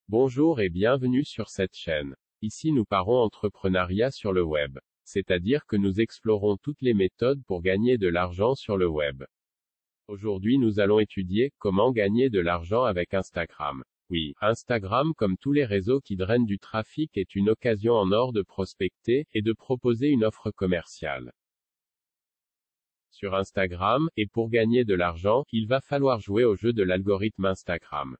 Bonjour et bienvenue sur cette chaîne. Ici nous parlons entrepreneuriat sur le web. C'est-à-dire que nous explorons toutes les méthodes pour gagner de l'argent sur le web. Aujourd'hui nous allons étudier comment gagner de l'argent avec Instagram. Oui, Instagram comme tous les réseaux qui drainent du trafic est une occasion en or de prospecter et de proposer une offre commerciale. Sur Instagram, et pour gagner de l'argent, il va falloir jouer au jeu de l'algorithme Instagram.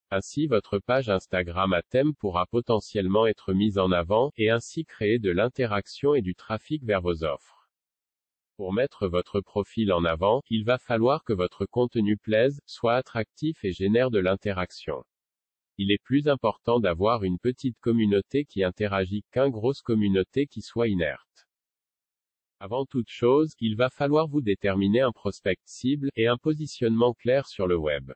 Ainsi votre page Instagram à thème pourra potentiellement être mise en avant, et ainsi créer de l'interaction et du trafic vers vos offres. Pour mettre votre profil en avant, il va falloir que votre contenu plaise, soit attractif et génère de l'interaction. Il est plus important d'avoir une petite communauté qui interagit qu'une grosse communauté qui soit inerte. Avant toute chose, il va falloir vous déterminer un prospect cible, et un positionnement clair sur le web.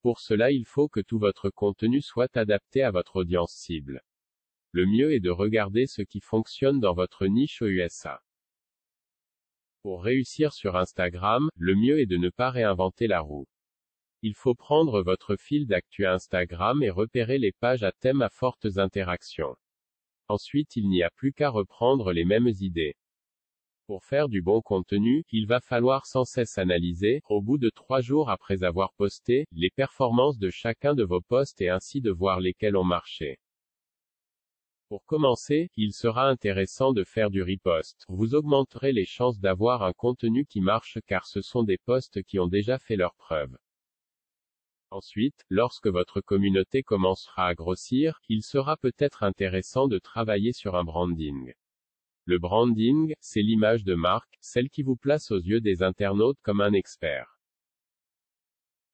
Pour cela il faut que tout votre contenu soit adapté à votre audience cible. Le mieux est de regarder ce qui fonctionne dans votre niche aux USA. Pour réussir sur Instagram, le mieux est de ne pas réinventer la roue. Il faut prendre votre fil d'actu Instagram et repérer les pages à thème à fortes interactions. Ensuite il n'y a plus qu'à reprendre les mêmes idées. Pour faire du bon contenu, il va falloir sans cesse analyser, au bout de 3 jours après avoir posté, les performances de chacun de vos posts et ainsi de voir lesquels ont marché. Pour commencer, il sera intéressant de faire du repost. Vous augmenterez les chances d'avoir un contenu qui marche car ce sont des posts qui ont déjà fait leurs preuves. Ensuite, lorsque votre communauté commencera à grossir, il sera peut-être intéressant de travailler sur un branding. Le branding, c'est l'image de marque, celle qui vous place aux yeux des internautes comme un expert.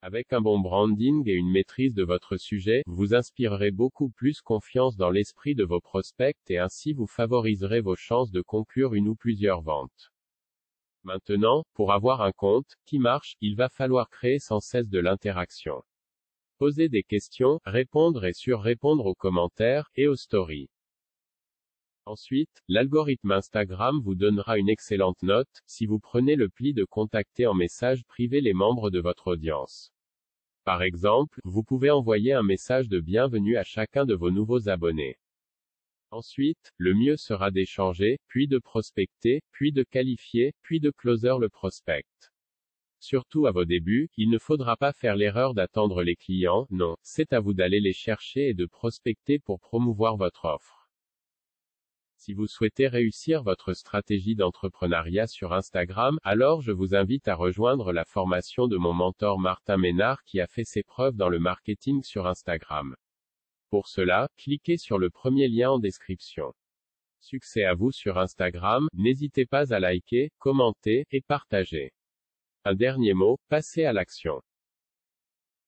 Avec un bon branding et une maîtrise de votre sujet, vous inspirerez beaucoup plus confiance dans l'esprit de vos prospects et ainsi vous favoriserez vos chances de conclure une ou plusieurs ventes. Maintenant, pour avoir un compte qui marche, il va falloir créer sans cesse de l'interaction. Poser des questions, répondre et surrépondre aux commentaires, et aux stories. Ensuite, l'algorithme Instagram vous donnera une excellente note, si vous prenez le pli de contacter en message privé les membres de votre audience. Par exemple, vous pouvez envoyer un message de bienvenue à chacun de vos nouveaux abonnés. Ensuite, le mieux sera d'échanger, puis de prospecter, puis de qualifier, puis de closer le prospect. Surtout à vos débuts, il ne faudra pas faire l'erreur d'attendre les clients, non, c'est à vous d'aller les chercher et de prospecter pour promouvoir votre offre. Si vous souhaitez réussir votre stratégie d'entrepreneuriat sur Instagram, alors je vous invite à rejoindre la formation de mon mentor Martin Ménard qui a fait ses preuves dans le marketing sur Instagram. Pour cela, cliquez sur le premier lien en description. Succès à vous sur Instagram, n'hésitez pas à liker, commenter, et partager. Un dernier mot, passez à l'action.